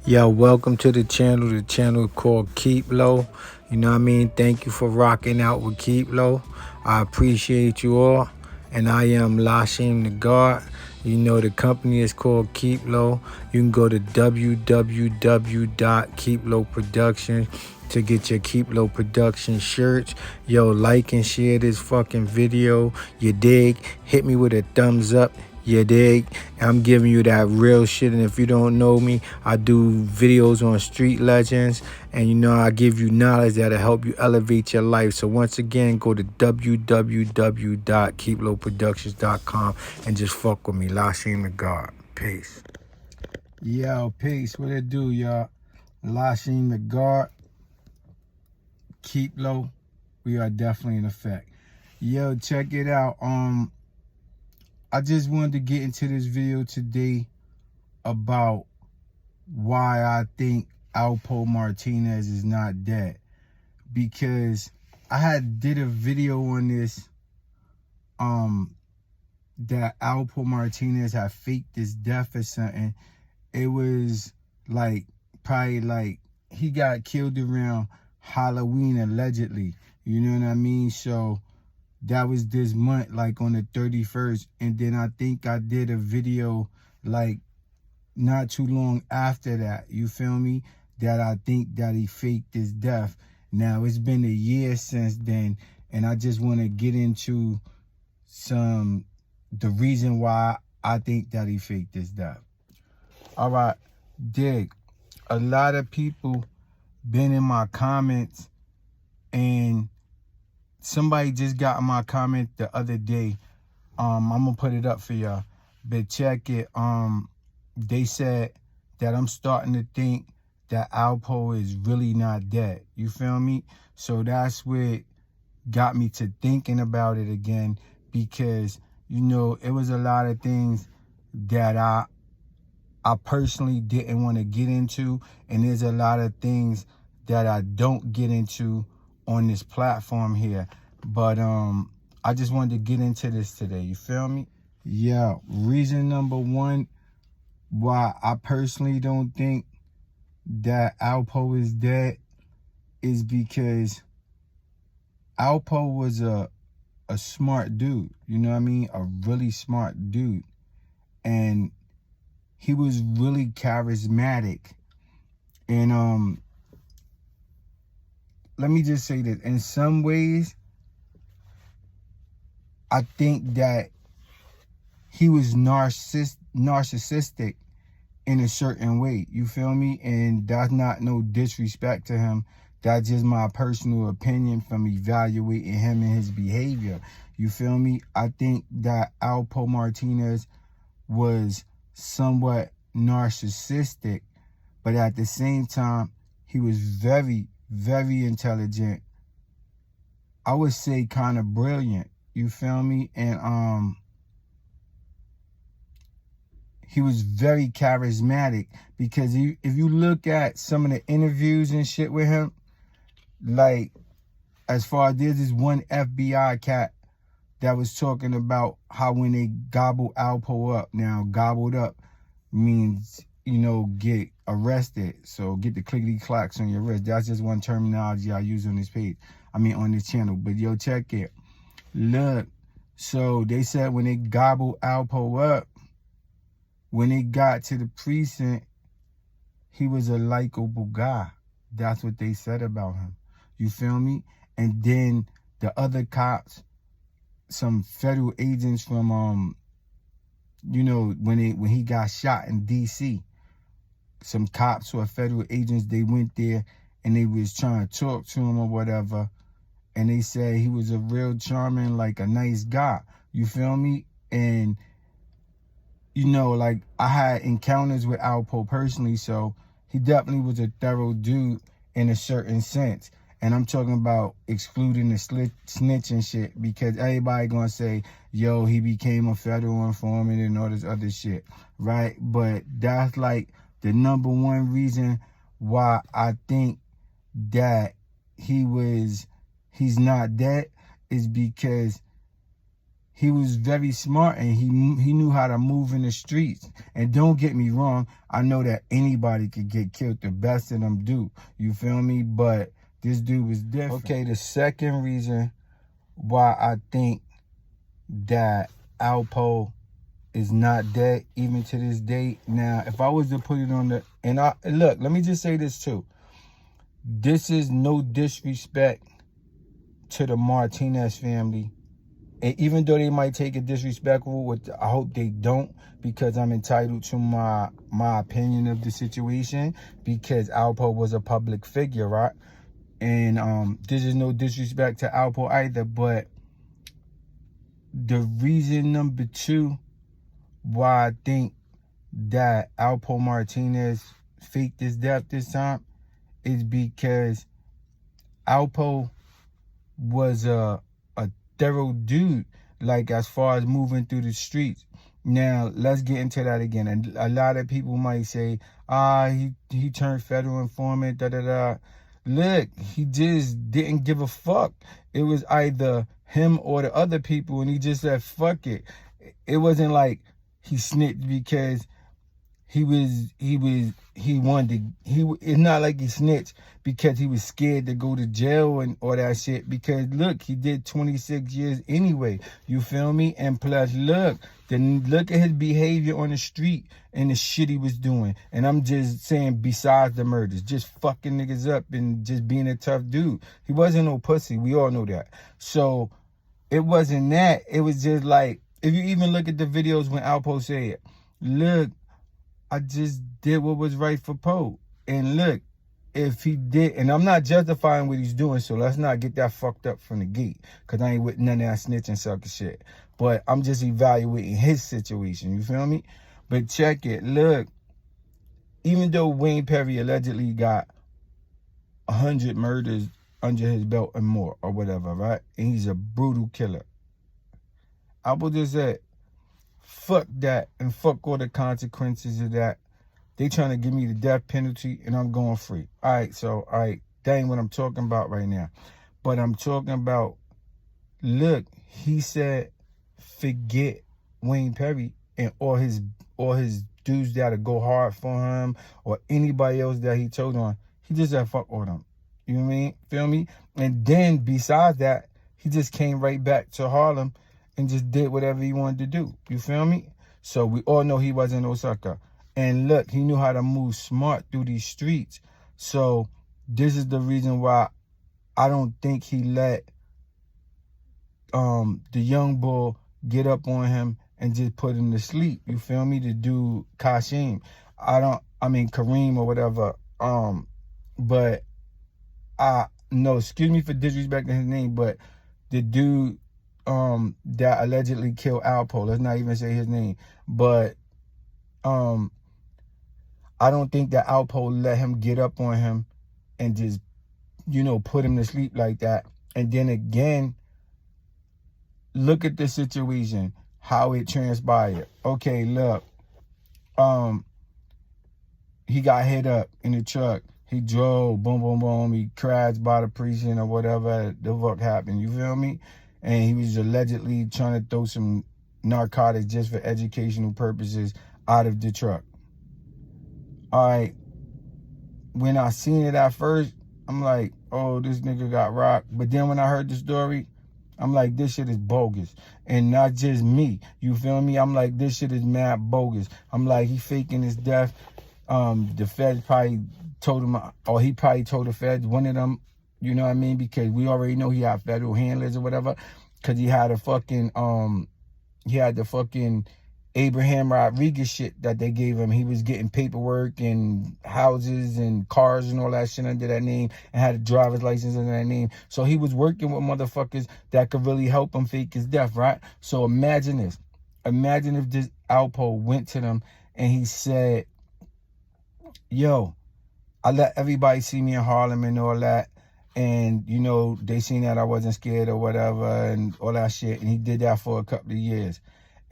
Yo, welcome to the channel called Keep Low. You know what I mean? Thank you for rocking out with Keep Low. I appreciate you all. And I am LASHEIM the God. You know the company is called Keep Low. You can go to www.keeplowproductions to get your Keep Low Production shirts. Yo, like and share this fucking video. You dig? Hit me with a thumbs up. You dig? I'm giving you that real shit. And if you don't know me, I do videos on street legends. And you know, I give you knowledge that'll help you elevate your life. So once again, go to www.keeplowproductions.com and just fuck with me. LASHEIM the God. Peace. Yo, peace. What it do, y'all? LASHEIM the God. Keep Low. We are definitely in effect. Yo, check it out. I just wanted to get into this video today about why I think Alpo MARTINEZ is not dead. Because I had did a video on this, that Alpo MARTINEZ had faked his death or something. It was like, probably like, he got killed around Halloween allegedly. You know what I mean? So that was this month, like on the 31st. And then I think I did a video like not too long after that, you feel me, that I think that he faked his death. Now it's been a year since then, and I just want to get into the reason why I think that he faked his death. All right, dig. A lot of people been in my comments, and somebody just got in my comment the other day. I'm gonna put it up for y'all, but check it. They said that I'm starting to think that Alpo is really not dead. You feel me? So that's what got me to thinking about it again, because you know it was a lot of things that I personally didn't want to get into, and there's a lot of things that I don't get into on this platform here. But I just wanted to get into this today. You feel me? Yeah, reason number one why I personally don't think that Alpo is dead is because Alpo was a smart dude. You know what I mean? A really smart dude. And he was really charismatic. And let me just say this. In some ways, I think that he was narcissistic in a certain way. You feel me? And that's not no disrespect to him. That's just my personal opinion from evaluating him and his behavior. You feel me? I think that Alpo MARTINEZ was somewhat narcissistic, but at the same time, he was very, very intelligent. I would say kind of brilliant. You feel me? And he was very charismatic, because if you look at some of the interviews and shit with him, like, as far as there's this one FBI cat that was talking about how when they gobble Alpo up, now gobbled up means, you know, get arrested. So get the clickety clacks on your wrist. That's just one terminology I use on this page. I mean, on this channel. But yo, check it. Look, so they said when they gobbled Alpo up, when it got to the precinct, he was a likable guy. That's what they said about him. You feel me? And then the other cops, some federal agents from you know, when he got shot in DC, some cops or federal agents, they went there and they was trying to talk to him or whatever, and they said he was a real charming, like a nice guy. You feel me? And you know, like, I had encounters with Alpo personally, so he definitely was a thorough dude in a certain sense. And I'm talking about excluding the snitch and shit, because everybody gonna say, yo, he became a federal informant and all this other shit, right? But that's like the number one reason why I think that he's not dead, is because he was very smart, and he knew how to move in the streets. And don't get me wrong, I know that anybody could get killed. The best of them do. You feel me? But this dude was different. Okay, the second reason why I think that Alpo is not dead even to this day. Now, if I was to put it on the, look, let me just say this too. This is no disrespect to the Martinez family. And even though they might take it disrespectful, which I hope they don't, because I'm entitled to my opinion of the situation, because Alpo was a public figure, right? And this is no disrespect to Alpo either, but the reason number two why I think that Alpo Martinez faked his death this time is because Alpo was a thorough dude, like as far as moving through the streets. Now, let's get into that again. And a lot of people might say, he turned federal informant, da-da-da. Look, he just didn't give a fuck. It was either him or the other people, and he just said, fuck it. It wasn't like he snitched because it's not like he snitched because he was scared to go to jail and all that shit, because look, he did 26 years anyway. You feel me? And plus, look at his behavior on the street and the shit he was doing. And I'm just saying, besides the murders, just fucking niggas up and just being a tough dude. He wasn't no pussy. We all know that. So it wasn't that. It was just like, if you even look at the videos when Alpo said, look, I just did what was right for Poe. And look, if he did, and I'm not justifying what he's doing, so let's not get that fucked up from the gate, because I ain't with none of that snitching sucker shit. But I'm just evaluating his situation, you feel me? But check it, look, even though Wayne Perry allegedly got 100 murders under his belt and more, or whatever, right? And he's a brutal killer. Alpo just said, fuck that, and fuck all the consequences of that. They trying to give me the death penalty, and I'm going free. All right, that ain't what I'm talking about right now. But I'm talking about, look, he said, forget Wayne Perry and all his dudes that'll go hard for him, or anybody else that he told on. He just said, fuck all them. You know what I mean? Feel me? And then, besides that, he just came right back to Harlem and just did whatever he wanted to do. You feel me? So we all know he wasn't no sucker. And look, he knew how to move smart through these streets. So this is the reason why I don't think he let the young bull get up on him and just put him to sleep. You feel me? To do Kareem or whatever. But no, excuse me for disrespecting his name, but the dude that allegedly killed Alpo, let's not even say his name, but I don't think that Alpo let him get up on him and just, put him to sleep like that. And then again, look at the situation, how it transpired. Okay, look, he got hit up in the truck. He drove, boom, boom, boom. He crashed by the precinct or whatever the fuck happened. You feel me? And he was allegedly trying to throw some narcotics just for educational purposes out of the truck. All right. When I seen it at first, I'm like, oh, this nigga got rocked. But then when I heard the story, I'm like, this shit is bogus. And not just me. You feel me? I'm like, this shit is mad bogus. I'm like, he faking his death. The feds probably told him, or he probably told the feds, one of them, you know what I mean? Because we already know he had federal handlers or whatever. Because he had the fucking Abraham Rodriguez shit that they gave him. He was getting paperwork and houses and cars and all that shit under that name, and had a driver's license under that name. So he was working with motherfuckers that could really help him fake his death, right? So imagine this. Imagine if this Alpo went to them and he said, yo, I let everybody see me in Harlem and all that. And, they seen that I wasn't scared or whatever and all that shit. And he did that for a couple of years.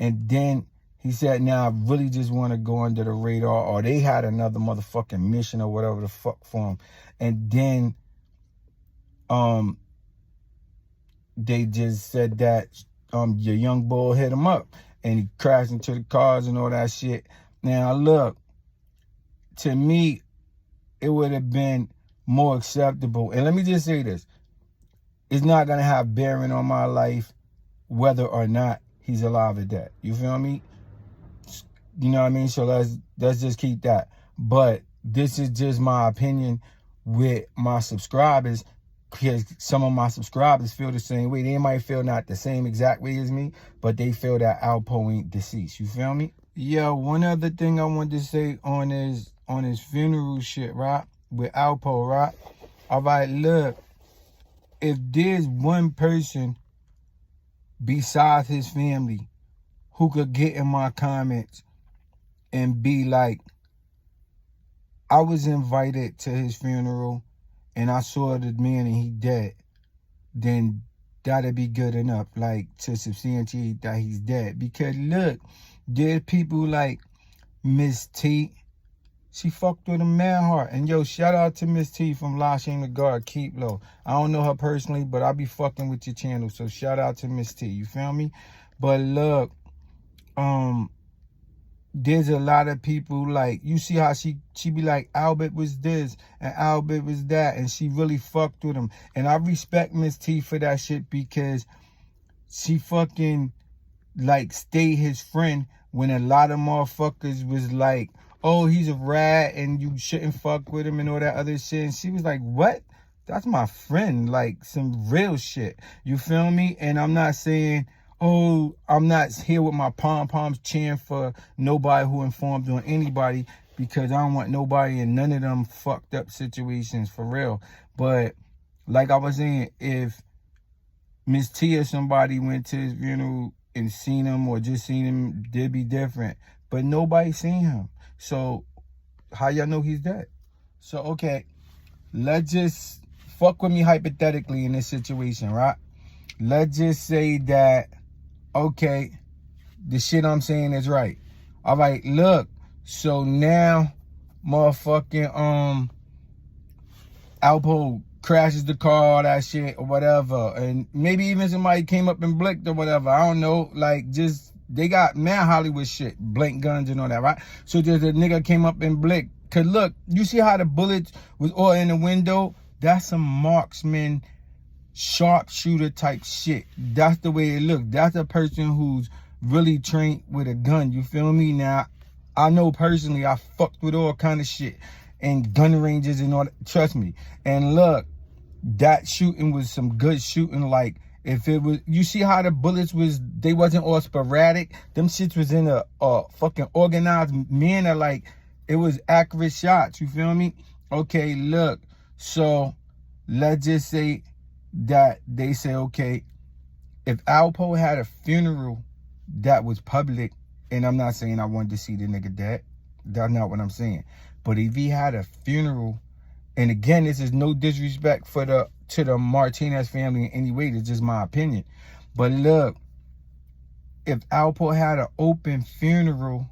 And then he said, now I really just want to go under the radar, or they had another motherfucking mission or whatever the fuck for him. And then they just said that your young boy hit him up and he crashed into the cars and all that shit. Now look, to me, it would have been more acceptable. And let me just say this. It's not going to have bearing on my life whether or not he's alive or dead. You feel me? You know what I mean? So let's just keep that. But this is just my opinion with my subscribers, because some of my subscribers feel the same way. They might feel not the same exact way as me, but they feel that Alpo ain't deceased. You feel me? Yeah, one other thing I wanted to say on his funeral shit, right? With Alpo, right? All right, look, if there's one person besides his family who could get in my comments and be like, I was invited to his funeral and I saw the man and he dead, then that'd be good enough, like, to substantiate that he's dead. Because look, there's people like Miss T. She fucked with a man heart. And yo, shout out to Miss T from LASHEIM the Guard. Keep low. I don't know her personally, but I be fucking with your channel. So shout out to Miss T. You feel me? But look, there's a lot of people, like, you see how she be like, Albert was this and Albert was that, and she really fucked with him. And I respect Miss T for that shit, because she fucking, like, stayed his friend when a lot of motherfuckers was like, oh, he's a rat and you shouldn't fuck with him and all that other shit. And she was like, what? That's my friend. Like, some real shit. You feel me? And I'm not saying, oh, I'm not here with my pom-poms cheering for nobody who informed on anybody, because I don't want nobody in none of them fucked up situations, for real. But like I was saying, if Miss T or somebody went to his funeral and seen him or just seen him, they'd be different. But nobody seen him. So how y'all know he's dead? So, okay, let's just fuck with me hypothetically in this situation, right? Let's just say that, okay, the shit I'm saying is right. All right, look, so now motherfucking Alpo crashes the car, all that shit or whatever, and maybe even somebody came up and blinked or whatever. I don't know, like, just, they got mad Hollywood shit, blink guns and all that, right? So just a nigga came up and blinked. Cause look, you see how the bullets was all in the window? That's some marksman, sharpshooter type shit. That's the way it looks. That's a person who's really trained with a gun. You feel me? Now, I know personally I fucked with all kind of shit and gun ranges and all that. Trust me. And look, that shooting was some good shooting. Like, if it was, you see how the bullets was, they wasn't all sporadic. Them shits was in a fucking organized manner. Like, it was accurate shots. You feel me? Okay, look. So, let's just say that they say, okay, if Alpo had a funeral that was public, and I'm not saying I wanted to see the nigga dead. That's not what I'm saying. But if he had a funeral, and again, this is no disrespect to the Martinez family in any way. It's just my opinion. But look, if Alpo had an open funeral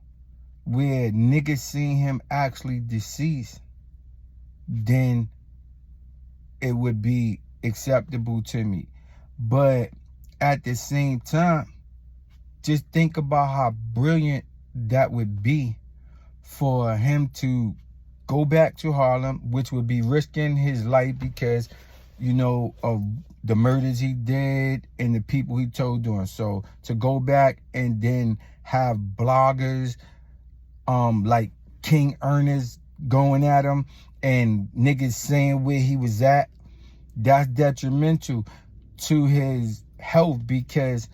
where niggas seen him actually deceased, then it would be acceptable to me. But at the same time, just think about how brilliant that would be for him to go back to Harlem, which would be risking his life because, you know, of the murders he did and the people he told on. So to go back and then have bloggers like King Ernest going at him and niggas saying where he was at, that's detrimental to his health. Because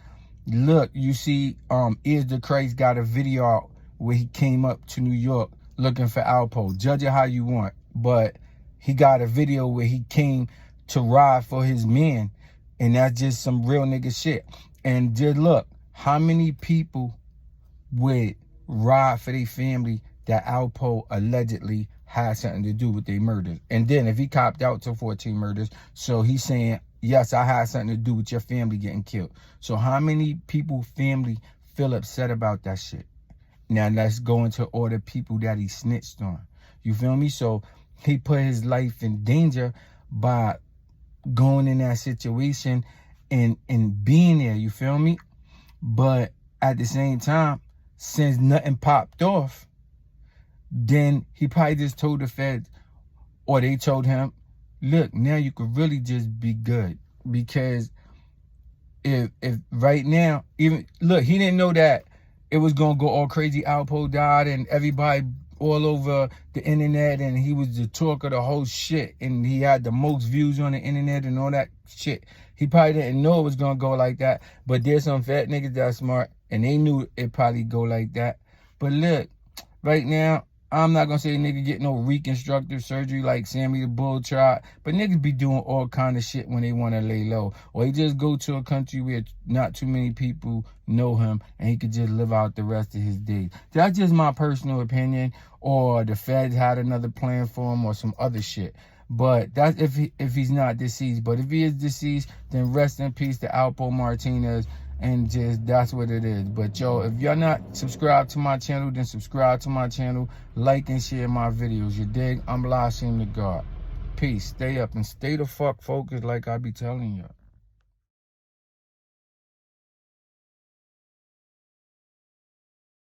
look, you see, Is the Christ got a video out where he came up to New York looking for Alpo. Judge it how you want, but he got a video where he came to ride for his men, and that's just some real nigga shit. And just look, how many people would ride for their family that Alpo allegedly had something to do with their murders? And then if he copped out to 14 murders, so he's saying, yes, I had something to do with your family getting killed. So how many people family feel upset about that shit? Now let's go into all the people that he snitched on. You feel me? So he put his life in danger by going in that situation and being there. You feel me? But at the same time, since nothing popped off, then he probably just told the feds, or they told him, look, now you could really just be good. Because if right now, even, look, he didn't know that it was going to go all crazy. Alpo died and everybody all over the internet, and he was the talk of the whole shit, and he had the most views on the internet and all that shit. He probably didn't know it was going to go like that, but there's some fat niggas that are smart, and they knew it probably go like that. But look, right now, I'm not going to say nigga get no reconstructive surgery like Sammy the Bull tried, but niggas be doing all kind of shit when they want to lay low. Or he just go to a country where not too many people know him and he could just live out the rest of his days. That's just my personal opinion. Or the feds had another plan for him or some other shit. But that's if he's not deceased. But if he is deceased, then rest in peace to Alpo Martinez. And just, that's what it is. But yo, if y'all not subscribed to my channel, then subscribe to my channel. Like and share my videos. You dig? I'm LASHEIM the God. Peace. Stay up and stay the fuck focused like I be telling y'all.